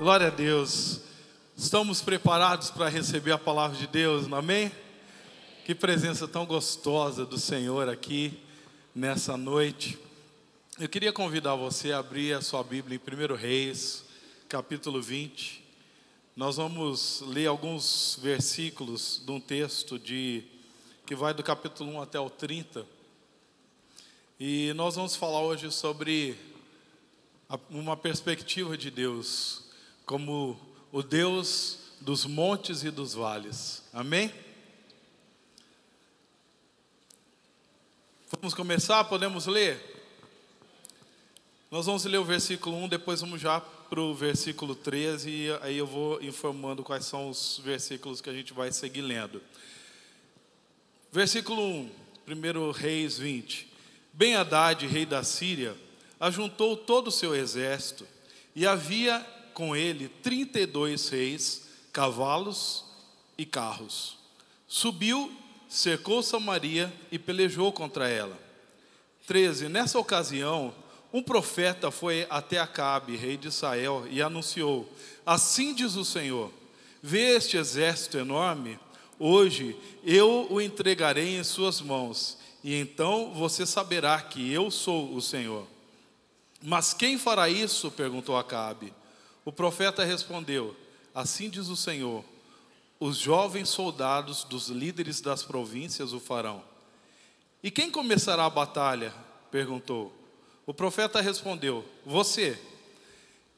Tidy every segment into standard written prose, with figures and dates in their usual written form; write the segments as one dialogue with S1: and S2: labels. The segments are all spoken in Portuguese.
S1: Glória a Deus. Estamos preparados para receber a palavra de Deus, amém? Que presença tão gostosa do Senhor aqui nessa noite. Eu queria convidar você a abrir a sua Bíblia em 1 Reis, capítulo 20. Nós vamos ler alguns versículos de um texto que vai do capítulo 1 até o 30. E nós vamos falar hoje sobre uma perspectiva de Deus, como o Deus dos montes e dos vales, amém? Vamos começar, podemos ler? Nós vamos ler o versículo 1, depois vamos já para o versículo 13, e aí eu vou informando quais são os versículos que a gente vai seguir lendo. Versículo 1, 1 Reis 20. Ben-Hadad, rei da Síria, ajuntou todo o seu exército, e havia com ele 32 reis, cavalos e carros. Subiu, cercou Samaria e pelejou contra ela. 13. Nessa ocasião, um profeta foi até Acabe, rei de Israel, e anunciou: assim diz o Senhor, vê este exército enorme? Hoje eu o entregarei em suas mãos, e então você saberá que eu sou o Senhor. Mas quem fará isso? Perguntou Acabe. O profeta respondeu: assim diz o Senhor, os jovens soldados dos líderes das províncias o farão. E quem começará a batalha? Perguntou. O profeta respondeu: você.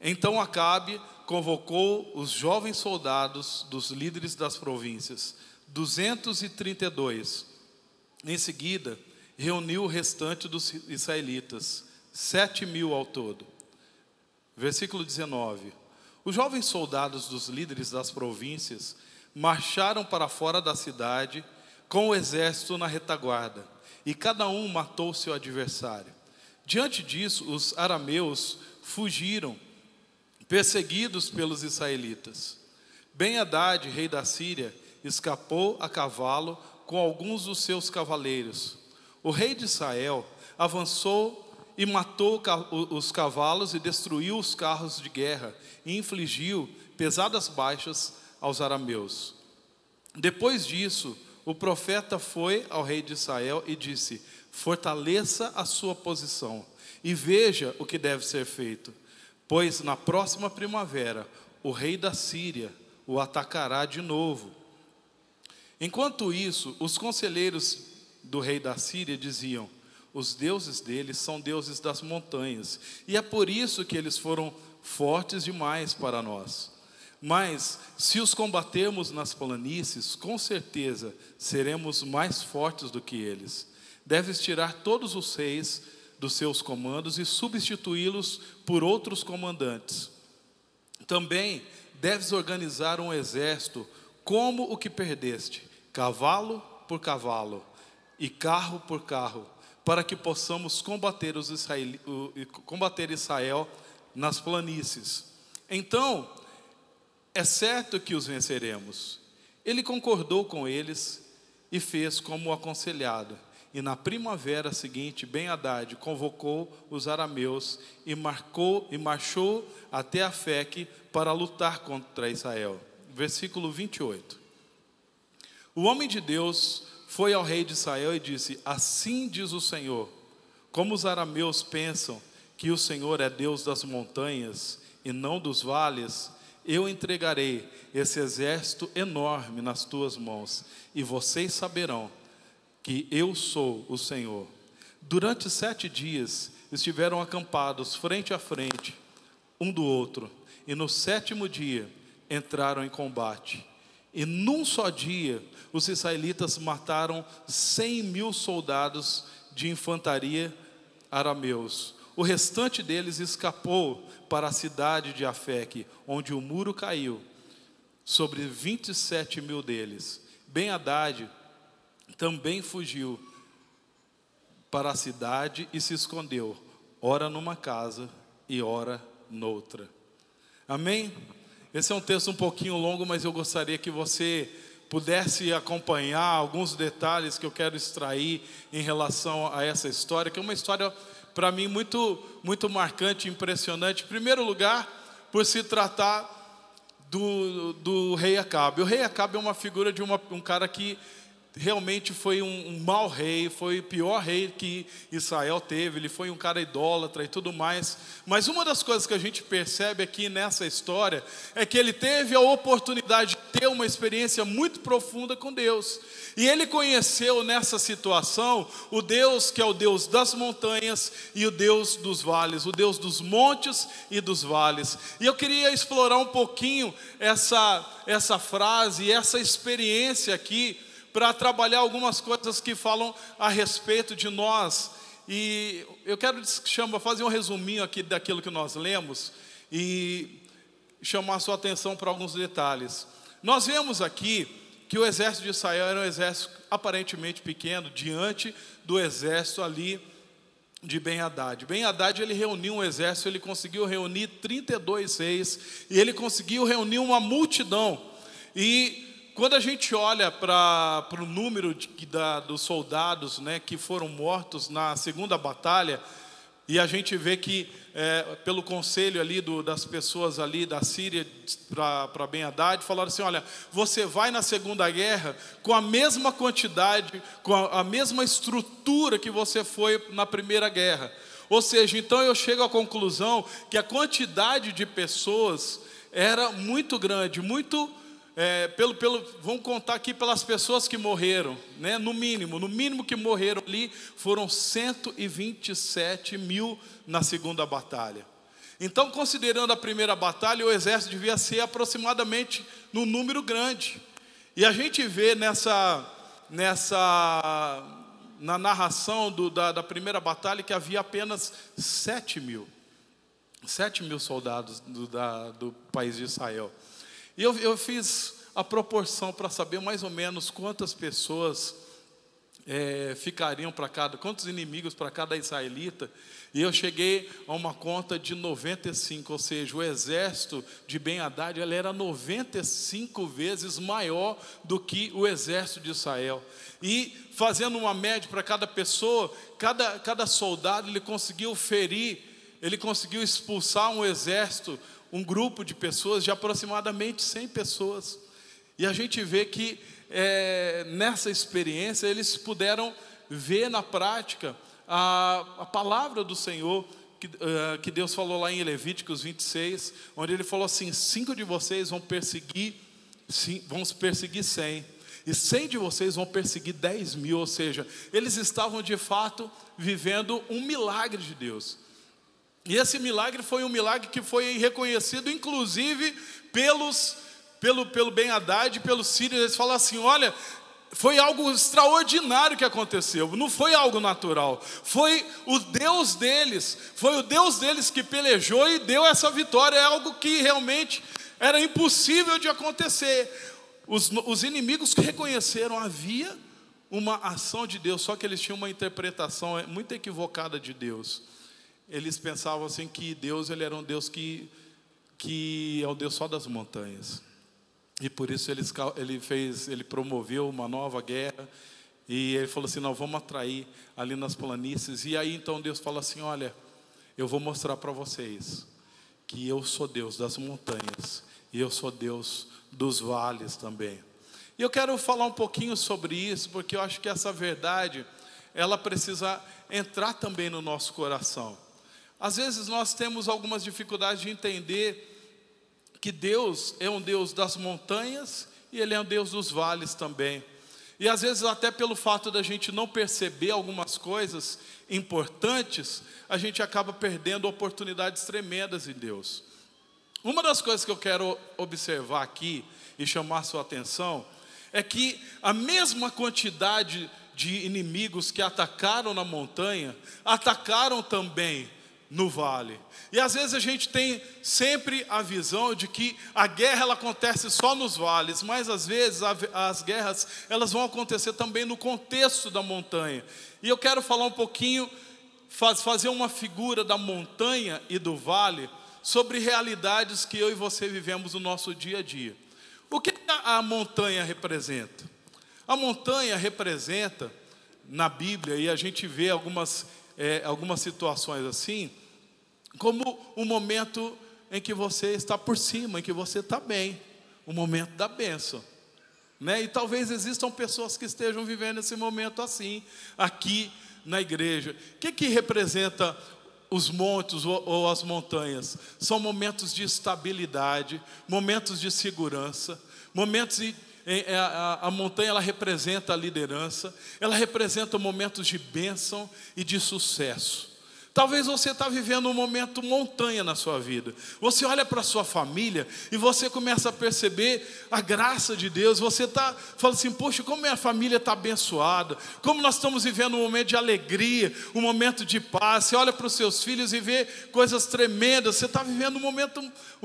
S1: Então Acabe convocou os jovens soldados dos líderes das províncias, 232. Em seguida, reuniu o restante dos israelitas, 7.000 ao todo. Versículo 19. Os jovens soldados dos líderes das províncias marcharam para fora da cidade com o exército na retaguarda, e cada um matou seu adversário. Diante disso, os arameus fugiram, perseguidos pelos israelitas. Ben-Hadad, rei da Síria, escapou a cavalo com alguns dos seus cavaleiros. O rei de Israel avançou e matou os cavalos e destruiu os carros de guerra e infligiu pesadas baixas aos arameus. Depois disso, o profeta foi ao rei de Israel e disse: fortaleça a sua posição e veja o que deve ser feito, pois na próxima primavera o rei da Síria o atacará de novo. Enquanto isso, os conselheiros do rei da Síria diziam: os deuses deles são deuses das montanhas, e é por isso que eles foram fortes demais para nós. Mas se os combatermos nas planícies, com certeza seremos mais fortes do que eles. Deves tirar todos os reis dos seus comandos e substituí-los por outros comandantes. Também deves organizar um exército como o que perdeste, cavalo por cavalo e carro por carro, para que possamos combater Israel nas planícies. Então, é certo que os venceremos. Ele concordou com eles e fez como aconselhado. E na primavera seguinte, Ben-Hadad convocou os arameus e marchou até Afeque para lutar contra Israel. Versículo 28. O homem de Deus foi ao rei de Israel e disse: assim diz o Senhor, como os arameus pensam que o Senhor é Deus das montanhas e não dos vales, eu entregarei esse exército enorme nas tuas mãos, e vocês saberão que eu sou o Senhor. Durante 7 dias estiveram acampados frente a frente, um do outro, e no 7º dia entraram em combate. E num só dia, os israelitas mataram 100.000 soldados de infantaria arameus. O restante deles escapou para a cidade de Afeque, onde o muro caiu sobre 27.000 deles. Ben-Hadad também fugiu para a cidade e se escondeu, ora numa casa e ora noutra. Amém? Esse é um texto um pouquinho longo, mas eu gostaria que você pudesse acompanhar alguns detalhes que eu quero extrair em relação a essa história, que é uma história para mim muito marcante, impressionante. Em primeiro lugar, por se tratar do rei Acabe. O rei Acabe é uma figura de um cara que realmente foi um mau rei, foi o pior rei que Israel teve. Ele foi um cara idólatra e tudo mais. Mas uma das coisas que a gente percebe aqui nessa história é que ele teve a oportunidade de ter uma experiência muito profunda com Deus. E ele conheceu nessa situação o Deus que é o Deus das montanhas e o Deus dos vales, o Deus dos montes e dos vales. E eu queria explorar um pouquinho essa frase, essa experiência aqui, para trabalhar algumas coisas que falam a respeito de nós. E eu quero fazer um resuminho aqui daquilo que nós lemos e chamar a sua atenção para alguns detalhes. Nós vemos aqui que o exército de Israel era um exército aparentemente pequeno diante do exército ali de Ben-Hadad. Ben-Hadad, ele reuniu um exército, ele conseguiu reunir 32 reis e ele conseguiu reunir uma multidão. E quando a gente olha para o número dos soldados, né, que foram mortos na segunda batalha, e a gente vê que pelo conselho ali das pessoas ali da Síria para Ben-Hadad, falaram assim: olha, você vai na segunda guerra com a mesma quantidade, com a mesma estrutura que você foi na primeira guerra. Ou seja, então eu chego à conclusão que a quantidade de pessoas era muito grande, vamos contar aqui pelas pessoas que morreram, né? No mínimo que morreram ali foram 127 mil na segunda batalha. Então, considerando a primeira batalha, o exército devia ser aproximadamente num número grande. E a gente vê na narração da primeira batalha que havia apenas 7 mil soldados do país de Israel. E eu fiz a proporção para saber mais ou menos quantas pessoas ficariam para quantos inimigos para cada israelita. E eu cheguei a uma conta de 95, ou seja, o exército de Ben-Hadad ele era 95 vezes maior do que o exército de Israel. E fazendo uma média para cada pessoa, cada soldado ele conseguiu expulsar um exército, um grupo de pessoas de aproximadamente 100 pessoas. E a gente vê que nessa experiência eles puderam ver na prática a palavra do Senhor, que Deus falou lá em Levíticos 26, onde ele falou assim: 5 de vocês vão perseguir 100, e 100 de vocês vão perseguir 10 mil, ou seja, eles estavam de fato vivendo um milagre de Deus. E esse milagre foi um milagre que foi reconhecido inclusive pelo Ben-Hadad e pelos sírios. Eles falam assim: olha, foi algo extraordinário que aconteceu, não foi algo natural, foi o Deus deles que pelejou e deu essa vitória. É algo que realmente era impossível de acontecer. Os inimigos reconheceram, havia uma ação de Deus, só que eles tinham uma interpretação muito equivocada de Deus. Eles pensavam assim que Deus ele era um Deus que é o Deus só das montanhas. E por isso ele promoveu uma nova guerra. E ele falou assim: não, vamos atrair ali nas planícies. E aí então Deus fala assim: olha, eu vou mostrar para vocês que eu sou Deus das montanhas e eu sou Deus dos vales também. E eu quero falar um pouquinho sobre isso, porque eu acho que essa verdade ela precisa entrar também no nosso coração. Às vezes nós temos algumas dificuldades de entender que Deus é um Deus das montanhas e Ele é um Deus dos vales também. E às vezes até pelo fato da gente não perceber algumas coisas importantes, a gente acaba perdendo oportunidades tremendas em Deus. Uma das coisas que eu quero observar aqui e chamar a sua atenção é que a mesma quantidade de inimigos que atacaram na montanha, atacaram também no vale. E às vezes a gente tem sempre a visão de que a guerra ela acontece só nos vales, mas às vezes as guerras elas vão acontecer também no contexto da montanha. E eu quero falar um pouquinho, fazer uma figura da montanha e do vale, sobre realidades que eu e você vivemos no nosso dia a dia. O que a montanha representa? A montanha representa, na Bíblia, e a gente vê algumas situações assim, como um momento em que você está por cima, em que você está bem, o momento da bênção, né? E talvez existam pessoas que estejam vivendo esse momento assim, aqui na igreja. O que representa os montes ou as montanhas? São momentos de estabilidade, momentos de segurança, momentos de... A montanha, ela representa a liderança, ela representa momentos de bênção e de sucesso. Talvez você está vivendo um momento montanha na sua vida. Você olha para a sua família e você começa a perceber a graça de Deus. Você fala assim, poxa, como minha família está abençoada. Como nós estamos vivendo um momento de alegria, um momento de paz. Você olha para os seus filhos e vê coisas tremendas. Você está vivendo um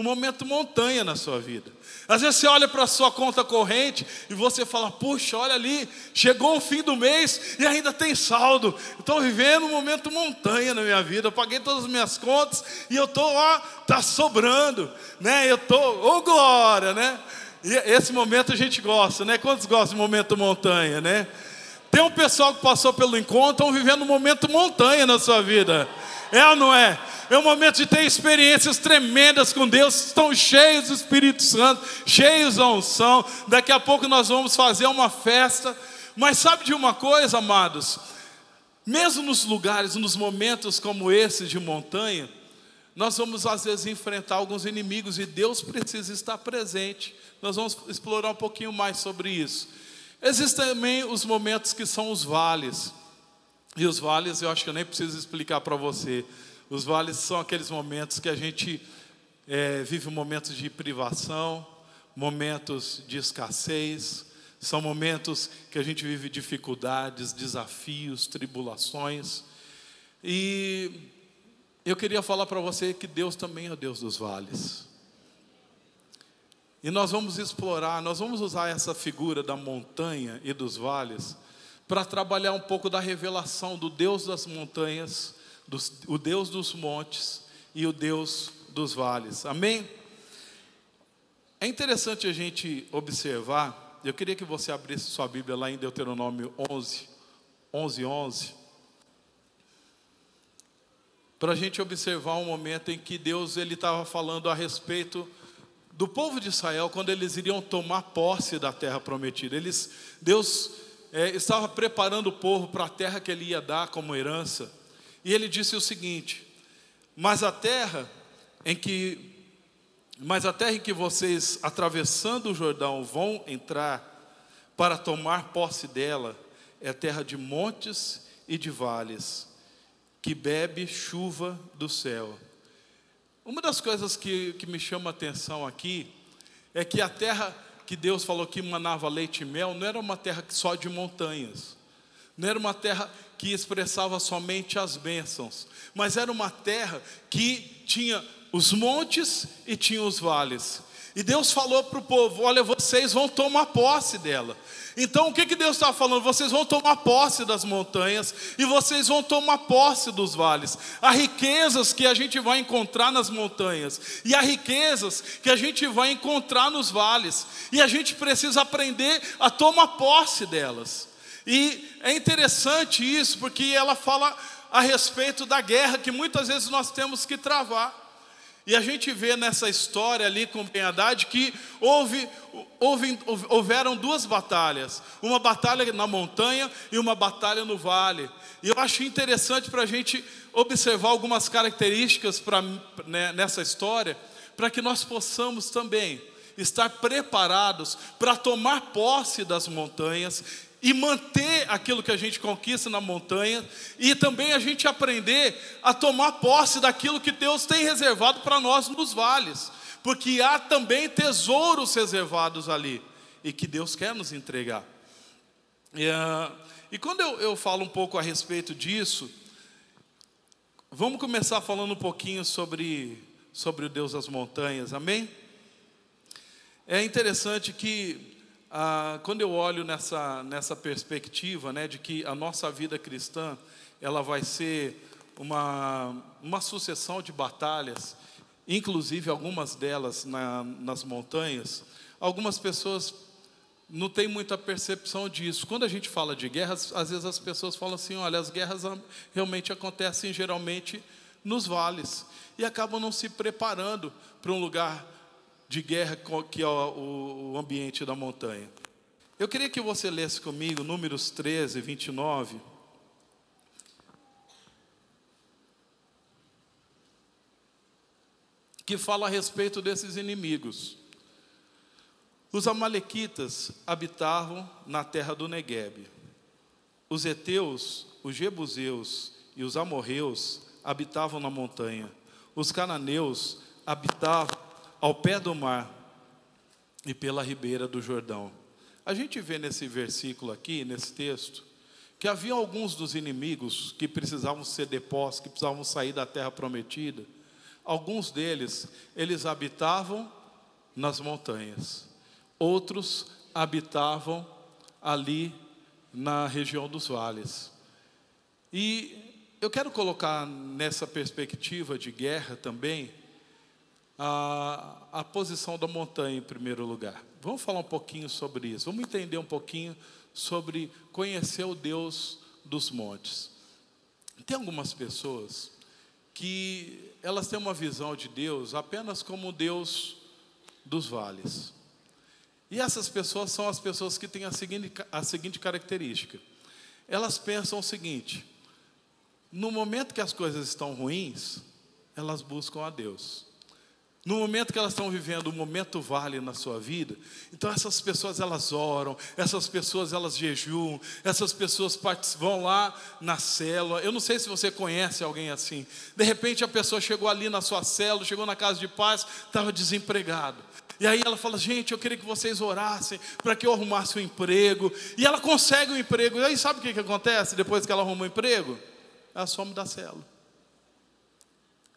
S1: momento montanha na sua vida. Às vezes você olha para a sua conta corrente e você fala, puxa, olha ali, chegou o fim do mês e ainda tem saldo. Estou vivendo um momento montanha na minha vida. Eu paguei todas as minhas contas e eu estou, está sobrando, né? Eu estou, glória, né? E esse momento a gente gosta, né? Quantos gostam de momento montanha, né? Tem um pessoal que passou pelo encontro, estão vivendo um momento montanha na sua vida. É ou não é? É um momento de ter experiências tremendas com Deus. Estão cheios do Espírito Santo, cheios da unção. Daqui a pouco nós vamos fazer uma festa. Mas sabe de uma coisa, amados? Mesmo nos lugares, nos momentos como esse de montanha, nós vamos às vezes enfrentar alguns inimigos e Deus precisa estar presente. Nós vamos explorar um pouquinho mais sobre isso. Existem também os momentos que são os vales. E os vales, eu acho que eu nem preciso explicar para você. Os vales são aqueles momentos que a gente vive momentos de privação, momentos de escassez. São momentos que a gente vive dificuldades, desafios, tribulações. E eu queria falar para você que Deus também é o Deus dos vales. E nós vamos explorar, nós vamos usar essa figura da montanha e dos vales para trabalhar um pouco da revelação do Deus das montanhas, o Deus dos montes e o Deus dos vales. Amém? É interessante a gente observar. Eu queria que você abrisse sua Bíblia lá em Deuteronômio 11, para a gente observar um momento em que Deus estava falando a respeito do povo de Israel, quando eles iriam tomar posse da terra prometida. Deus estava preparando o povo para a terra que Ele ia dar como herança. E Ele disse o seguinte: mas a terra em que vocês, atravessando o Jordão, vão entrar para tomar posse dela, é terra de montes e de vales, que bebe chuva do céu. Uma das coisas que me chama a atenção aqui, é que a terra que Deus falou que manava leite e mel, não era uma terra só de montanhas, não era uma terra que expressava somente as bênçãos, mas era uma terra que tinha os montes e tinha os vales. E Deus falou para o povo: olha, vocês vão tomar posse dela. Então o que Deus está falando? Vocês vão tomar posse das montanhas e vocês vão tomar posse dos vales. Há riquezas que a gente vai encontrar nas montanhas e há riquezas que a gente vai encontrar nos vales, e a gente precisa aprender a tomar posse delas. E é interessante isso, porque ela fala a respeito da guerra que muitas vezes nós temos que travar. E a gente vê nessa história ali com Ben-Hadad que houveram duas batalhas. Uma batalha na montanha e uma batalha no vale. E eu acho interessante para a gente observar algumas características nessa história, para que nós possamos também estar preparados para tomar posse das montanhas e manter aquilo que a gente conquista na montanha, e também a gente aprender a tomar posse daquilo que Deus tem reservado para nós nos vales, porque há também tesouros reservados ali, e que Deus quer nos entregar. E quando eu falo um pouco a respeito disso, vamos começar falando um pouquinho sobre o Deus das montanhas, amém? É interessante que quando eu olho nessa perspectiva, né, de que a nossa vida cristã, ela vai ser uma sucessão de batalhas, inclusive algumas delas nas montanhas, algumas pessoas não têm muita percepção disso. Quando a gente fala de guerras, às vezes as pessoas falam assim: olha, as guerras realmente acontecem geralmente nos vales e acabam não se preparando para um lugar de guerra que é o ambiente da montanha. Eu queria que você lesse comigo Números 13, 29. Que fala a respeito desses inimigos. Os amalequitas habitavam na terra do Neguebe. Os heteus, os jebuseus e os amorreus habitavam na montanha. Os cananeus habitavam ao pé do mar e pela ribeira do Jordão. A gente vê nesse versículo aqui, nesse texto, que havia alguns dos inimigos que precisavam ser depostos, que precisavam sair da terra prometida. Alguns deles, eles habitavam nas montanhas. Outros habitavam ali na região dos vales. E eu quero colocar nessa perspectiva de guerra também a posição da montanha em primeiro lugar. Vamos falar um pouquinho sobre isso. Vamos entender um pouquinho sobre conhecer o Deus dos montes. Tem algumas pessoas que elas têm uma visão de Deus apenas como o Deus dos vales. E essas pessoas são as pessoas que têm a seguinte característica. Elas pensam o seguinte: no momento que as coisas estão ruins, elas buscam a Deus. No momento que elas estão vivendo um momento vale na sua vida, então essas pessoas elas oram, essas pessoas elas jejuam, essas pessoas vão lá na célula. Eu não sei se você conhece alguém assim. De repente a pessoa chegou ali na sua célula, chegou na casa de paz, estava desempregado. E aí ela fala: gente, eu queria que vocês orassem para que eu arrumasse um emprego. E ela consegue um emprego. E aí sabe o que acontece depois que ela arruma um emprego? Ela some da célula.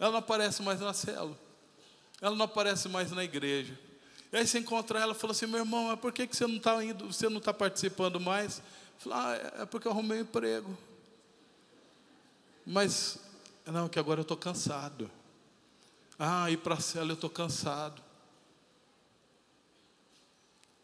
S1: Ela não aparece mais na célula. Ela não aparece mais na igreja. E aí você encontra ela e fala assim: meu irmão, mas por que você não está indo, você não está participando mais? Fala: é porque eu arrumei um emprego. Mas, não, que agora eu estou cansado. Ir para a célula eu estou cansado.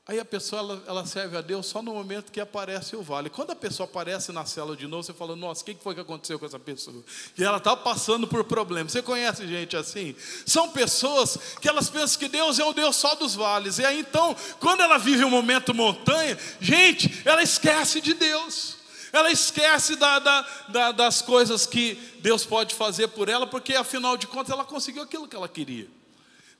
S1: Aí a pessoa ela serve a Deus só no momento que aparece o vale. Quando a pessoa aparece na célula de novo, você fala: nossa, o que foi que aconteceu com essa pessoa? E ela está passando por problemas. Você conhece gente assim? São pessoas que elas pensam que Deus é o Deus só dos vales. E aí então, quando ela vive um momento montanha, gente, ela esquece de Deus. Ela esquece das coisas que Deus pode fazer por ela, porque afinal de contas ela conseguiu aquilo que ela queria.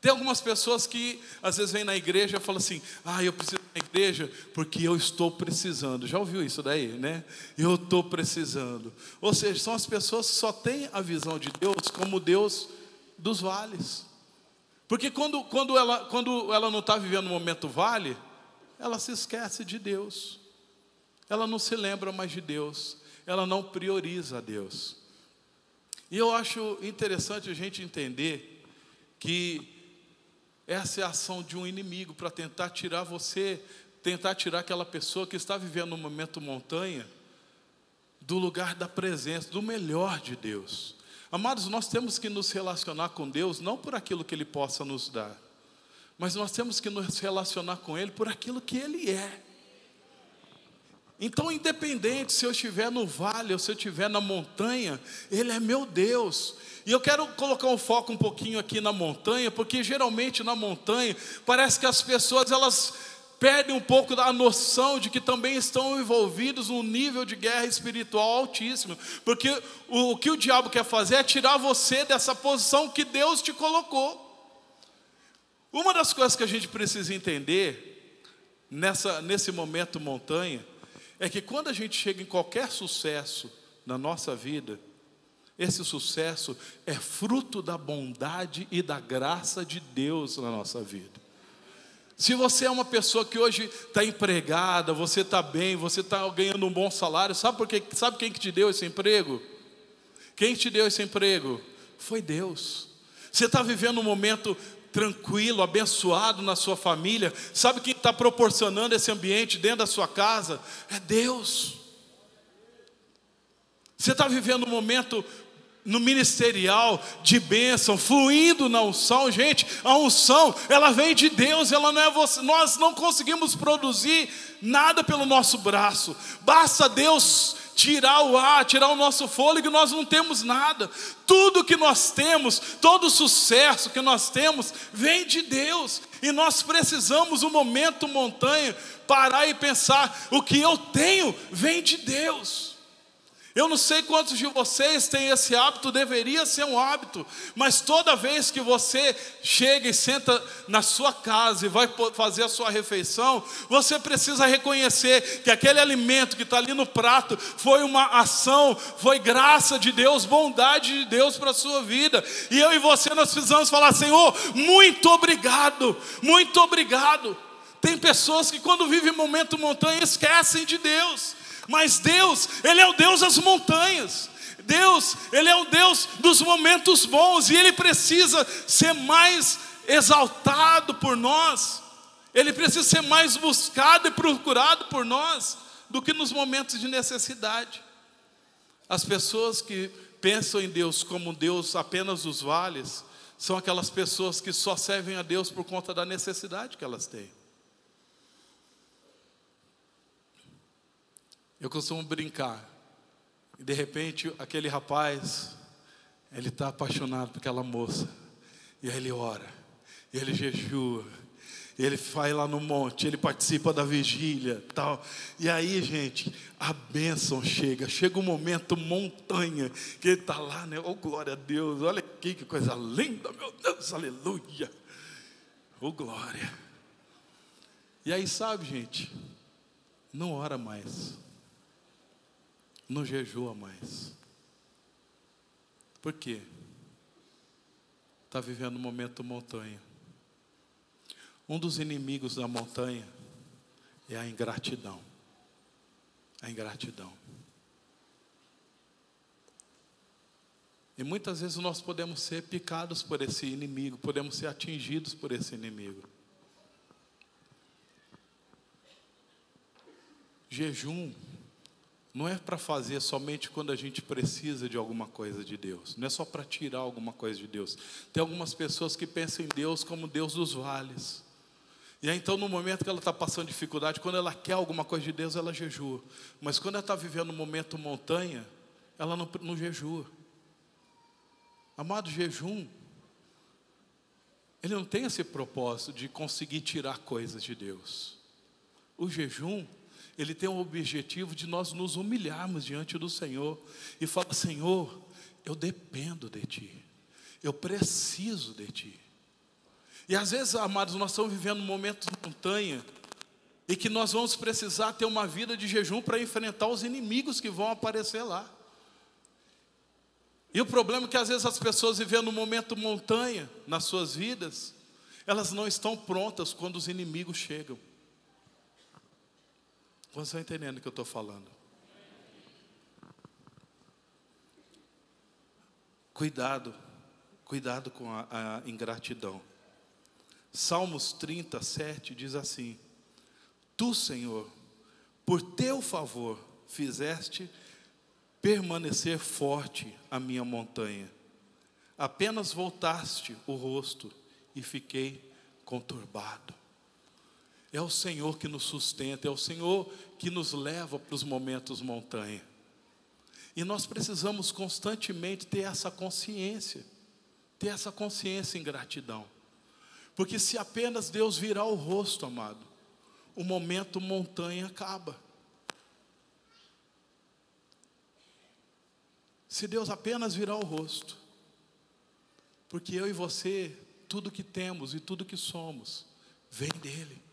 S1: Tem algumas pessoas que às vezes vêm na igreja e falam assim: eu preciso ir na igreja porque eu estou precisando. Já ouviu isso daí, né? Eu estou precisando. Ou seja, são as pessoas que só têm a visão de Deus como Deus dos vales. Porque quando ela não está vivendo um momento vale, ela se esquece de Deus. Ela não se lembra mais de Deus. Ela não prioriza a Deus. E eu acho interessante a gente entender que essa é a ação de um inimigo para tentar tirar você, tentar tirar aquela pessoa que está vivendo um momento montanha do lugar da presença, do melhor de Deus. Amados, nós temos que nos relacionar com Deus não por aquilo que Ele possa nos dar, mas nós temos que nos relacionar com Ele por aquilo que Ele é. Então, independente se eu estiver no vale ou se eu estiver na montanha, Ele é meu Deus. E eu quero colocar um foco um pouquinho aqui na montanha, porque geralmente na montanha parece que as pessoas elas perdem um pouco da noção de que também estão envolvidos num nível de guerra espiritual altíssimo. Porque o que o diabo quer fazer é tirar você dessa posição que Deus te colocou. Uma das coisas que a gente precisa entender nesse momento montanha é que quando a gente chega em qualquer sucesso na nossa vida, esse sucesso é fruto da bondade e da graça de Deus na nossa vida. Se você é uma pessoa que hoje está empregada, você está bem, você está ganhando um bom salário, sabe quem que te deu esse emprego? Quem te deu esse emprego? Foi Deus. Você está vivendo um momento tranquilo, abençoado na sua família, sabe quem está proporcionando esse ambiente dentro da sua casa? É Deus. Você está vivendo um momento no ministerial de bênção, fluindo na unção. Gente, a unção, ela vem de Deus, ela não é você. Nós não conseguimos produzir nada pelo nosso braço. Basta Deus tirar o ar, tirar o nosso fôlego, e nós não temos nada. Tudo que nós temos, todo o sucesso que nós temos, vem de Deus. E nós precisamos, um momento montanha, parar e pensar: o que eu tenho vem de Deus. Eu não sei quantos de vocês têm esse hábito, deveria ser um hábito, mas toda vez que você chega e senta na sua casa e vai fazer a sua refeição, você precisa reconhecer que aquele alimento que está ali no prato foi uma ação, foi graça de Deus, bondade de Deus para a sua vida. E eu e você, nós precisamos falar: Senhor, muito obrigado, muito obrigado. Tem pessoas que quando vivem momento montanha esquecem de Deus. Mas Deus, Ele é o Deus das montanhas. Deus, Ele é o Deus dos momentos bons. E Ele precisa ser mais exaltado por nós. Ele precisa ser mais buscado e procurado por nós do que nos momentos de necessidade. As pessoas que pensam em Deus como Deus apenas dos vales são aquelas pessoas que só servem a Deus por conta da necessidade que elas têm. Eu costumo brincar, e de repente aquele rapaz, ele está apaixonado por aquela moça, e aí ele ora, e ele jejua, e ele vai lá no monte, ele participa da vigília, tal. E aí, gente, a bênção chega um momento montanha, que ele está lá, né? Oh, glória a Deus, olha aqui que coisa linda, meu Deus, aleluia, oh, glória. E aí, sabe, gente, não ora mais, não jejua mais. Por quê? Está vivendo um momento montanha. Um dos inimigos da montanha é a ingratidão. A ingratidão. E muitas vezes nós podemos ser picados por esse inimigo, podemos ser atingidos por esse inimigo. Jejum não é para fazer somente quando a gente precisa de alguma coisa de Deus. Não é só para tirar alguma coisa de Deus. Tem algumas pessoas que pensam em Deus como Deus dos vales. E aí então, no momento que ela está passando dificuldade, quando ela quer alguma coisa de Deus, ela jejua. Mas quando ela está vivendo um momento montanha, ela não jejua. Amado, jejum, ele não tem esse propósito de conseguir tirar coisas de Deus. O jejum, ele tem o objetivo de nós nos humilharmos diante do Senhor e falar: Senhor, eu dependo de Ti, eu preciso de Ti. E às vezes, amados, nós estamos vivendo um momento de montanha e que nós vamos precisar ter uma vida de jejum para enfrentar os inimigos que vão aparecer lá. E o problema é que às vezes as pessoas vivendo um momento montanha nas suas vidas, elas não estão prontas quando os inimigos chegam. Vocês estão entendendo o que eu estou falando? Cuidado com a ingratidão. Salmos 37 diz assim: Tu, Senhor, por Teu favor, fizeste permanecer forte a minha montanha. Apenas voltaste o rosto e fiquei conturbado. É o Senhor que nos sustenta, é o Senhor que nos leva para os momentos montanha. E nós precisamos constantemente ter essa consciência em gratidão. Porque se apenas Deus virar o rosto, amado, o momento montanha acaba. Se Deus apenas virar o rosto, porque eu e você, tudo que temos e tudo que somos, vem dEle.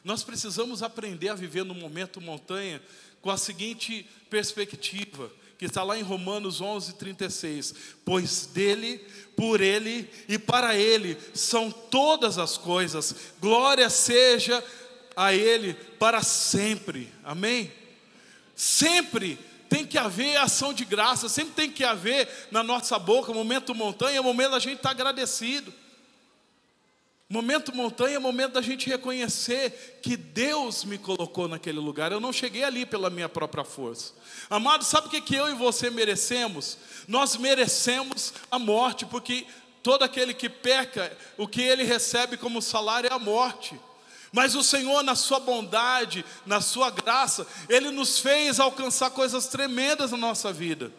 S1: Nós precisamos aprender a viver no momento montanha com a seguinte perspectiva, que está lá em Romanos 11:36. Pois dele, por ele e para ele são todas as coisas. Glória seja a ele para sempre. Amém? Sempre tem que haver ação de graça, sempre tem que haver na nossa boca, momento montanha, é o momento da gente estar agradecido. Momento montanha é momento da gente reconhecer que Deus me colocou naquele lugar. Eu não cheguei ali pela minha própria força. Amado, sabe o que eu e você merecemos? Nós merecemos a morte, porque todo aquele que peca, o que ele recebe como salário é a morte. Mas o Senhor, na sua bondade, na sua graça, Ele nos fez alcançar coisas tremendas na nossa vida.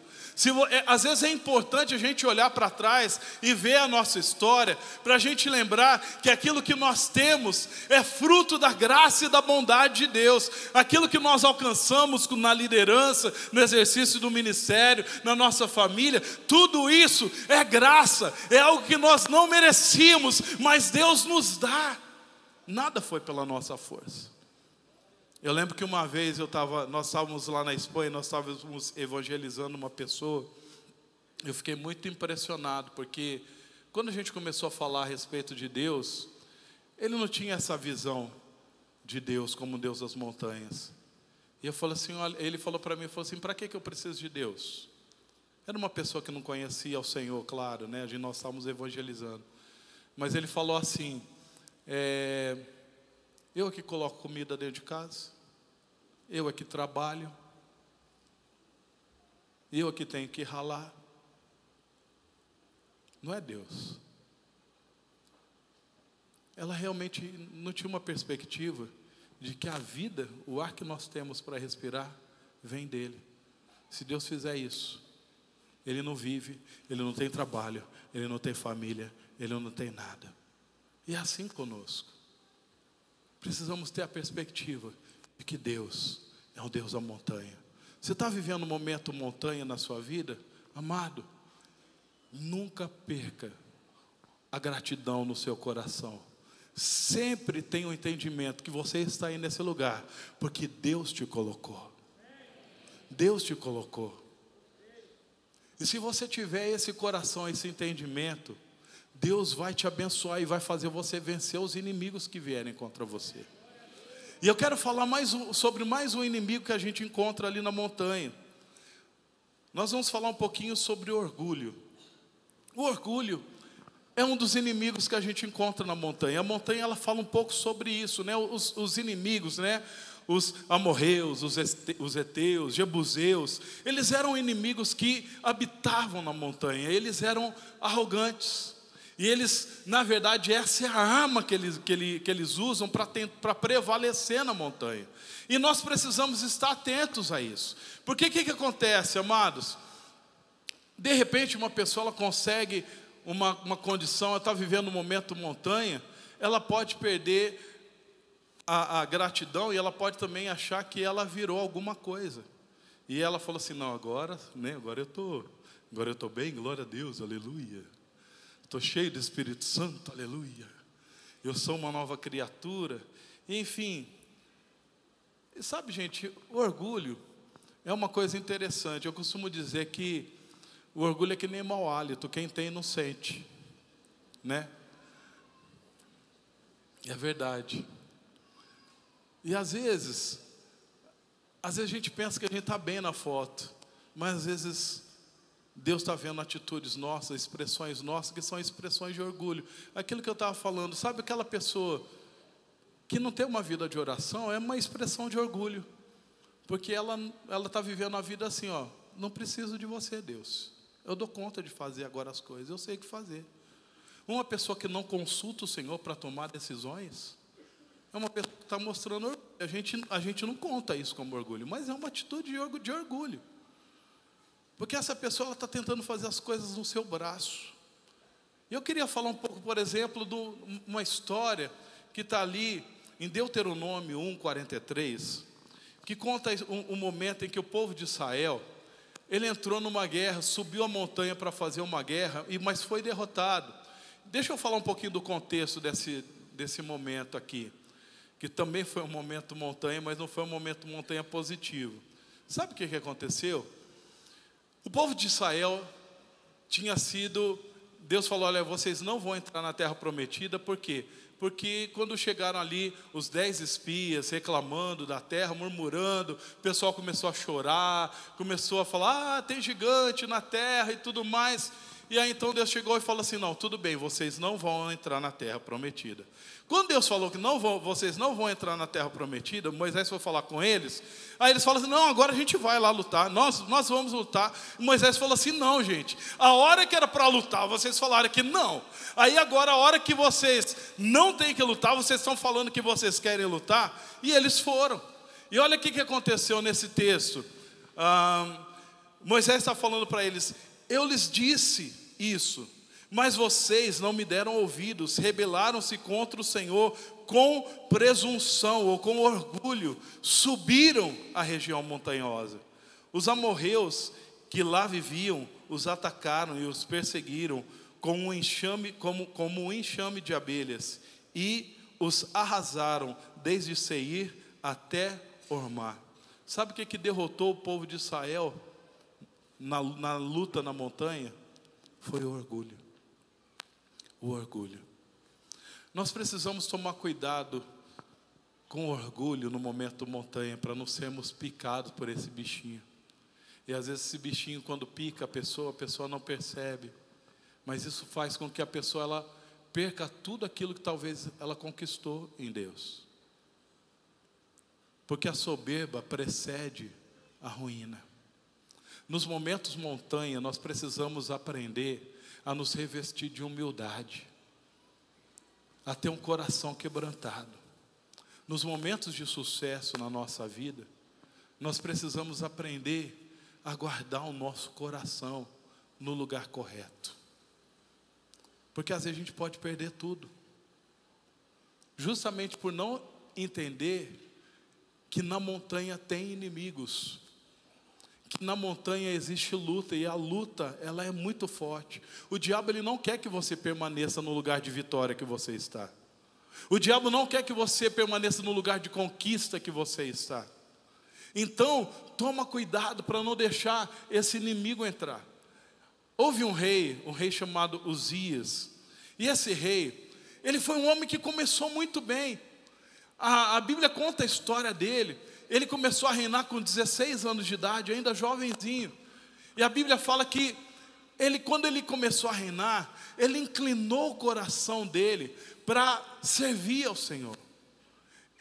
S1: Às vezes é importante a gente olhar para trás e ver a nossa história, para a gente lembrar que aquilo que nós temos é fruto da graça e da bondade de Deus. Aquilo que nós alcançamos na liderança, no exercício do ministério, na nossa família, tudo isso é graça, é algo que nós não merecíamos, mas Deus nos dá. Nada foi pela nossa força. Eu lembro que uma vez nós estávamos lá na Espanha, nós estávamos evangelizando uma pessoa. Eu fiquei muito impressionado, porque quando a gente começou a falar a respeito de Deus, ele não tinha essa visão de Deus como Deus das montanhas. E eu falei assim, olha, ele falou para mim, falou assim, para que eu preciso de Deus? Era uma pessoa que não conhecia o Senhor, claro, né? Nós estávamos evangelizando. Mas ele falou assim, eu aqui coloco comida dentro de casa, eu aqui trabalho, eu aqui tenho que ralar. Não é Deus. Ela realmente não tinha uma perspectiva de que a vida, o ar que nós temos para respirar, vem dele. Se Deus fizer isso, ele não vive, ele não tem trabalho, ele não tem família, ele não tem nada. E é assim conosco. Precisamos ter a perspectiva de que Deus é o Deus da montanha. Você está vivendo um momento montanha na sua vida? Amado, nunca perca a gratidão no seu coração. Sempre tenha o entendimento que você está aí nesse lugar, porque Deus te colocou. Deus te colocou. E se você tiver esse coração, esse entendimento, Deus vai te abençoar e vai fazer você vencer os inimigos que vierem contra você. E eu quero falar sobre mais um inimigo que a gente encontra ali na montanha. Nós vamos falar um pouquinho sobre o orgulho. O orgulho é um dos inimigos que a gente encontra na montanha. A montanha, ela fala um pouco sobre isso, né? Os inimigos, né? Os amorreus, os heteus, jebuseus, eles eram inimigos que habitavam na montanha. Eles eram arrogantes. E eles, na verdade, essa é a arma que eles usam para prevalecer na montanha. E nós precisamos estar atentos a isso. Porque o que acontece, amados? De repente, uma pessoa ela consegue uma condição, ela está vivendo um momento montanha, ela pode perder a gratidão e ela pode também achar que ela virou alguma coisa. E ela falou assim, não, agora eu estou bem, glória a Deus, aleluia. Estou cheio do Espírito Santo, aleluia. Eu sou uma nova criatura. Enfim, e sabe, gente, o orgulho é uma coisa interessante. Eu costumo dizer que o orgulho é que nem mau hálito, quem tem não sente, né? É verdade. E às vezes a gente pensa que a gente está bem na foto, mas às vezes Deus está vendo atitudes nossas, expressões nossas, que são expressões de orgulho. Aquilo que eu estava falando, sabe aquela pessoa que não tem uma vida de oração, é uma expressão de orgulho. Porque ela está vivendo a vida assim, ó, não preciso de você, Deus. Eu dou conta de fazer agora as coisas, eu sei o que fazer. Uma pessoa que não consulta o Senhor para tomar decisões, é uma pessoa que está mostrando orgulho. A gente não conta isso como orgulho, mas é uma atitude de orgulho. Porque essa pessoa está tentando fazer as coisas no seu braço. E eu queria falar um pouco, por exemplo, de uma história que está ali em Deuteronômio 1:43, que conta um momento em que o povo de Israel, ele entrou numa guerra, subiu a montanha para fazer uma guerra, mas foi derrotado. Deixa eu falar um pouquinho do contexto desse momento aqui, que também foi um momento montanha, mas não foi um momento montanha positivo. Sabe o que aconteceu? O povo de Israel Deus falou, olha, vocês não vão entrar na terra prometida, por quê? Porque quando chegaram ali os 10 espias reclamando da terra, murmurando, o pessoal começou a chorar, começou a falar, tem gigante na terra e tudo mais. E aí então Deus chegou e falou assim: não, tudo bem, vocês não vão entrar na terra prometida. Quando Deus falou que vocês não vão entrar na terra prometida, Moisés foi falar com eles. Aí eles falam assim: não, agora a gente vai lá lutar, nós vamos lutar. E Moisés falou assim: não, gente, a hora que era para lutar, vocês falaram que não. Aí agora a hora que vocês não têm que lutar, vocês estão falando que vocês querem lutar. E eles foram. E olha o que aconteceu nesse texto. Moisés está falando para eles: eu lhes disse isso, mas vocês não me deram ouvidos, rebelaram-se contra o Senhor com presunção ou com orgulho, subiram a região montanhosa. Os amorreus que lá viviam os atacaram e os perseguiram como um enxame de abelhas, e os arrasaram desde Seir até Ormá. Sabe o que derrotou o povo de Israel na luta na montanha? Foi o orgulho. O orgulho. Nós precisamos tomar cuidado com o orgulho no momento montanha, para não sermos picados por esse bichinho. E às vezes esse bichinho, quando pica a pessoa não percebe. Mas isso faz com que a pessoa ela perca tudo aquilo que talvez ela conquistou em Deus. Porque a soberba precede a ruína. Nos momentos montanha, nós precisamos aprender a nos revestir de humildade, a ter um coração quebrantado. Nos momentos de sucesso na nossa vida, nós precisamos aprender a guardar o nosso coração no lugar correto. Porque às vezes a gente pode perder tudo, justamente por não entender que na montanha tem inimigos, que na montanha existe luta, e a luta ela é muito forte. O diabo ele não quer que você permaneça no lugar de vitória que você está. O diabo não quer que você permaneça no lugar de conquista que você está. Então, toma cuidado para não deixar esse inimigo entrar. Houve um rei chamado Uzias, e esse rei, ele foi um homem que começou muito bem. A Bíblia conta a história dele. Ele começou a reinar com 16 anos de idade, ainda jovenzinho. E a Bíblia fala que quando ele começou a reinar, ele inclinou o coração dele para servir ao Senhor.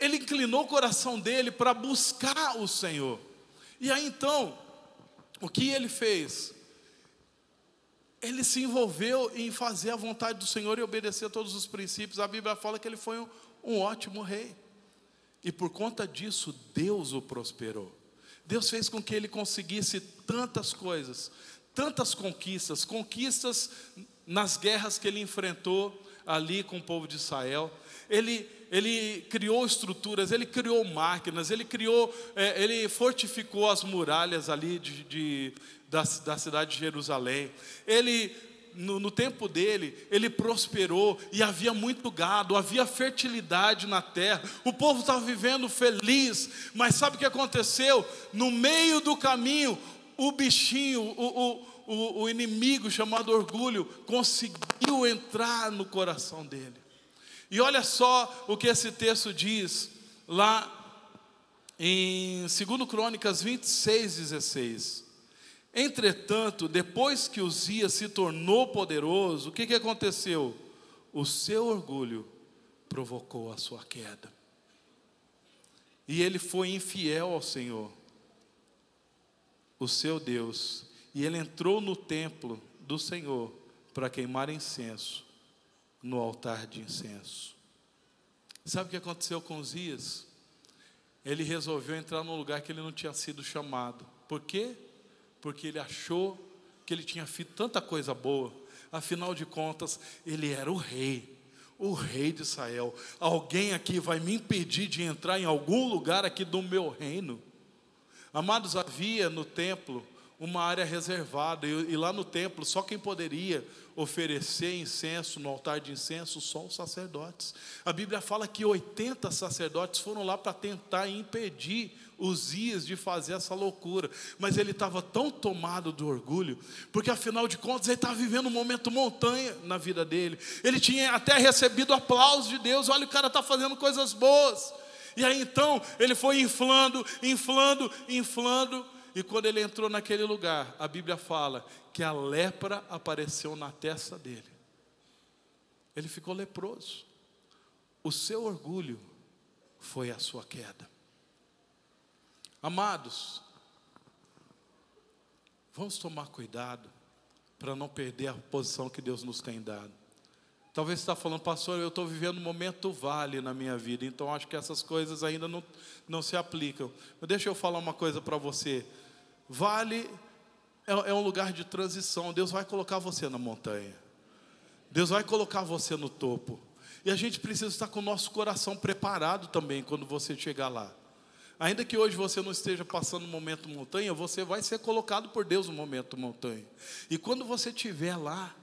S1: Ele inclinou o coração dele para buscar o Senhor. E aí então, o que ele fez? Ele se envolveu em fazer a vontade do Senhor e obedecer a todos os princípios. A Bíblia fala que ele foi um ótimo rei. E por conta disso, Deus o prosperou. Deus fez com que ele conseguisse tantas coisas, tantas conquistas nas guerras que ele enfrentou ali com o povo de Israel. Ele criou estruturas, ele criou máquinas, ele fortificou as muralhas ali da cidade de Jerusalém. No tempo dele, ele prosperou e havia muito gado, havia fertilidade na terra, o povo estava vivendo feliz. Mas sabe o que aconteceu? No meio do caminho, o bichinho, o inimigo chamado orgulho, conseguiu entrar no coração dele. E olha só o que esse texto diz, lá em 2 Crônicas 26:16. Entretanto, depois que Uzias se tornou poderoso, o que aconteceu? O seu orgulho provocou a sua queda. E ele foi infiel ao Senhor, o seu Deus. E ele entrou no templo do Senhor para queimar incenso no altar de incenso. Sabe o que aconteceu com Uzias? Ele resolveu entrar num lugar que ele não tinha sido chamado. Por quê? Porque ele achou que ele tinha feito tanta coisa boa. Afinal de contas, ele era o rei de Israel. Alguém aqui vai me impedir de entrar em algum lugar aqui do meu reino? Amados, havia no templo uma área reservada, e lá no templo só quem poderia oferecer incenso no altar de incenso, só os sacerdotes. A Bíblia fala que 80 sacerdotes foram lá para tentar impedir Uzias de fazer essa loucura, mas ele estava tão tomado do orgulho, porque afinal de contas ele estava vivendo um momento montanha na vida dele. Ele tinha até recebido aplausos de Deus. Olha, o cara está fazendo coisas boas. E aí então ele foi inflando, E quando ele entrou naquele lugar, a Bíblia fala que a lepra apareceu na testa dele. Ele ficou leproso. O seu orgulho foi a sua queda. Amados, vamos tomar cuidado para não perder a posição que Deus nos tem dado. Talvez você está falando, pastor, eu estou vivendo um momento vale na minha vida, então acho que essas coisas ainda não se aplicam. Mas deixa eu falar uma coisa para você. Vale é um lugar de transição. Deus vai colocar você na montanha. Deus vai colocar você no topo. E a gente precisa estar com o nosso coração preparado também quando você chegar lá. Ainda que hoje você não esteja passando um momento montanha, você vai ser colocado por Deus no momento montanha. E quando você estiver lá,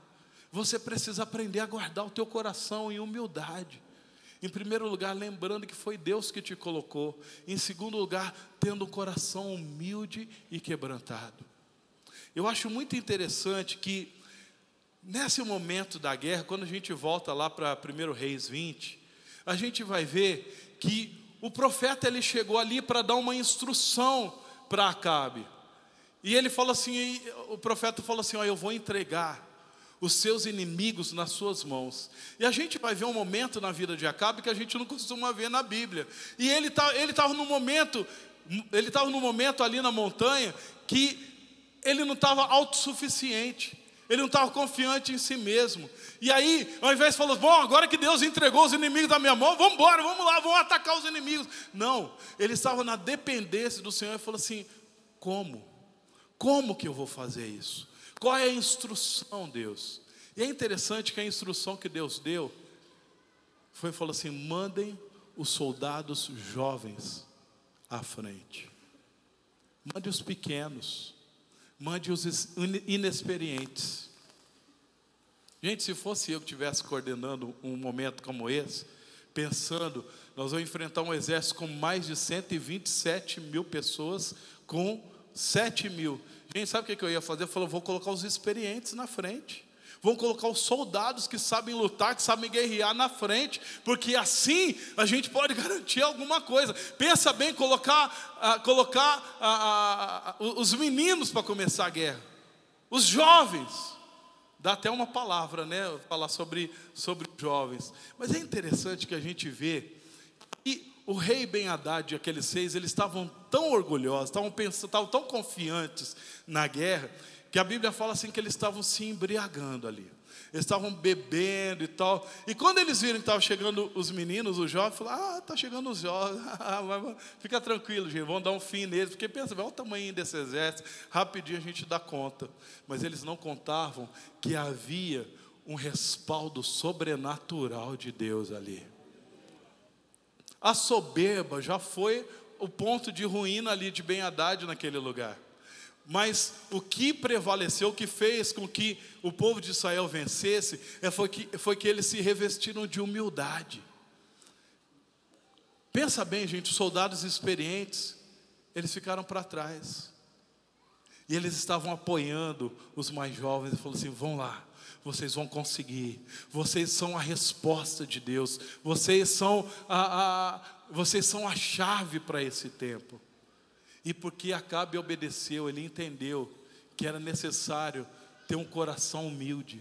S1: você precisa aprender a guardar o teu coração em humildade. Em primeiro lugar, lembrando que foi Deus que te colocou. Em segundo lugar, tendo um coração humilde e quebrantado. Eu acho muito interessante que, nesse momento da guerra, quando a gente volta lá para 1 Reis 20, a gente vai ver que o profeta ele chegou ali para dar uma instrução para Acabe. E ele falou assim, o profeta falou assim, ó, eu vou entregar os seus inimigos nas suas mãos. E a gente vai ver um momento na vida de Acabe que a gente não costuma ver na Bíblia. E ele estava num momento ali na montanha que ele não estava autossuficiente. Ele não estava confiante em si mesmo. E aí, ao invés de falar, bom, agora que Deus entregou os inimigos da minha mão, vamos embora, vamos lá, vamos atacar os inimigos. Não, ele estava na dependência do Senhor e falou assim, como? Como que eu vou fazer isso? Qual é a instrução, Deus? E é interessante que a instrução que Deus deu falou assim, mandem os soldados jovens à frente. Mande os pequenos. Mande os inexperientes. Gente, se fosse eu que estivesse coordenando um momento como esse, pensando, nós vamos enfrentar um exército com mais de 127 mil pessoas, com 7 mil. Gente, sabe o que eu ia fazer? Eu falei, vou colocar os experientes na frente. Vou colocar os soldados que sabem lutar, que sabem guerrear na frente, porque assim a gente pode garantir alguma coisa. Pensa bem, colocar os meninos para começar a guerra, os jovens. Dá até uma palavra, né? Falar sobre jovens. Mas é interessante que a gente vê que o rei Ben-Hadad e aqueles 6, eles estavam tão orgulhosos, estavam tão confiantes na guerra, que a Bíblia fala assim que eles estavam se embriagando ali. Eles estavam bebendo e tal. E quando eles viram que estavam chegando os meninos, os jovens, falaram, está chegando os jovens. Fica tranquilo, gente, vamos dar um fim neles. Porque pensa, olha o tamanho desse exército, rapidinho a gente dá conta. Mas eles não contavam que havia um respaldo sobrenatural de Deus ali. A soberba já foi o ponto de ruína ali de Ben-Hadad naquele lugar. Mas o que prevaleceu, o que fez com que o povo de Israel vencesse, foi que eles se revestiram de humildade. Pensa bem, gente, os soldados experientes, eles ficaram para trás. E eles estavam apoiando os mais jovens e falaram assim, vão lá, vocês vão conseguir. Vocês são a resposta de Deus. Vocês são a chave para esse tempo. E porque Acabe obedeceu, ele entendeu que era necessário ter um coração humilde.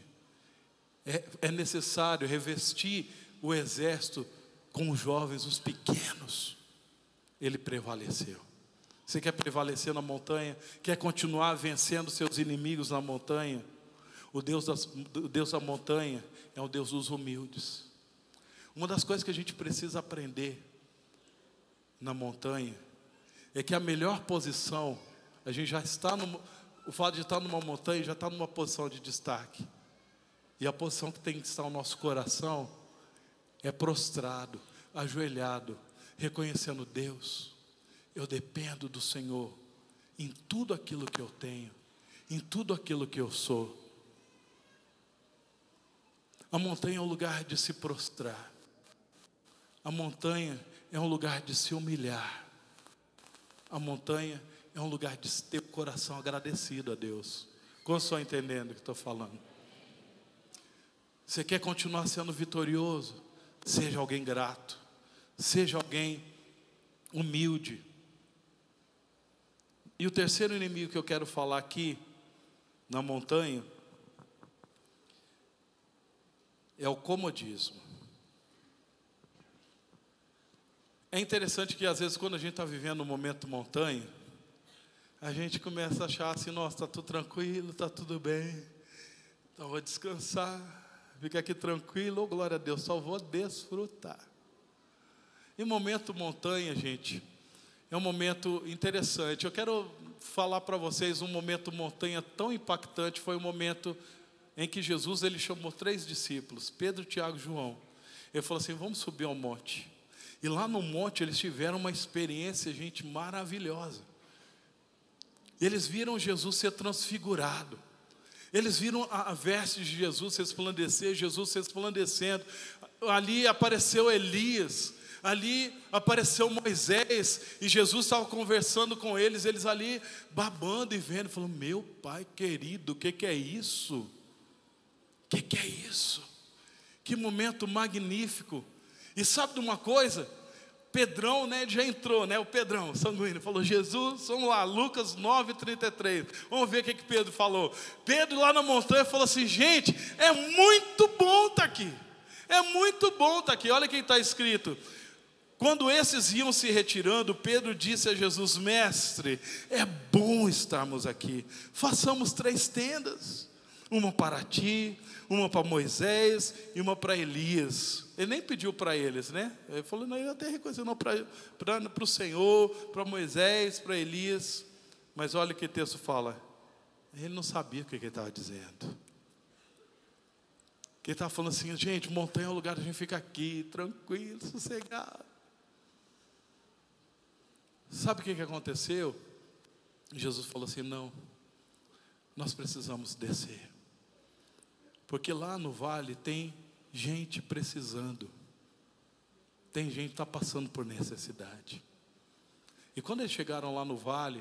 S1: É necessário revestir o exército com os jovens, os pequenos. Ele prevaleceu. Você quer prevalecer na montanha? Quer continuar vencendo seus inimigos na montanha? O Deus da montanha é o Deus dos humildes. Uma das coisas que a gente precisa aprender na montanha é que a melhor posição, a gente já está o fato de estar numa montanha já está numa posição de destaque. E a posição que tem que estar no nosso coração é prostrado, ajoelhado, reconhecendo Deus, eu dependo do Senhor em tudo aquilo que eu tenho, em tudo aquilo que eu sou. A montanha é um lugar de se prostrar. A montanha é um lugar de se humilhar. A montanha é um lugar de ter o coração agradecido a Deus. Como estou entendendo o que estou falando? Você quer continuar sendo vitorioso? Seja alguém grato. Seja alguém humilde. E o terceiro inimigo que eu quero falar aqui, na montanha, é o comodismo. É interessante que às vezes quando a gente está vivendo um momento montanha, a gente começa a achar assim, nossa, está tudo tranquilo, está tudo bem, então vou descansar, fica aqui tranquilo, oh, glória a Deus, só vou desfrutar. E momento montanha, gente, é um momento interessante. Eu quero falar para vocês um momento montanha tão impactante, foi o momento em que Jesus, ele chamou 3 discípulos, Pedro, Tiago e João. Ele falou assim, vamos subir ao monte. E lá no monte eles tiveram uma experiência, gente, maravilhosa. Eles viram Jesus ser transfigurado. Eles viram a veste de Jesus resplandecer, Jesus resplandecendo. Ali apareceu Elias, ali apareceu Moisés, e Jesus estava conversando com eles ali babando e vendo, falando, meu Pai querido, o que é isso? O que é isso? Que momento magnífico. E sabe de uma coisa? Pedrão, né, já entrou, né, o Pedrão, sanguíneo, falou, Jesus, vamos lá, Lucas 9:33, vamos ver o que Pedro falou. Pedro lá na montanha falou assim, gente, é muito bom estar aqui, é muito bom estar aqui. Olha o que está escrito, quando esses iam se retirando, Pedro disse a Jesus, mestre, é bom estarmos aqui, façamos 3 tendas, uma para ti, uma para Moisés e uma para Elias. Ele nem pediu para eles, né? Ele falou, não, eu até reconheci, não, para o Senhor, para Moisés, para Elias. Mas olha o que o texto fala. Ele não sabia o que ele estava dizendo. Ele estava falando assim, gente, montanha é o lugar da gente ficar aqui, tranquilo, sossegado. Sabe o que aconteceu? Jesus falou assim, não, nós precisamos descer. Porque lá no vale tem gente precisando. Tem gente que está passando por necessidade. E quando eles chegaram lá no vale,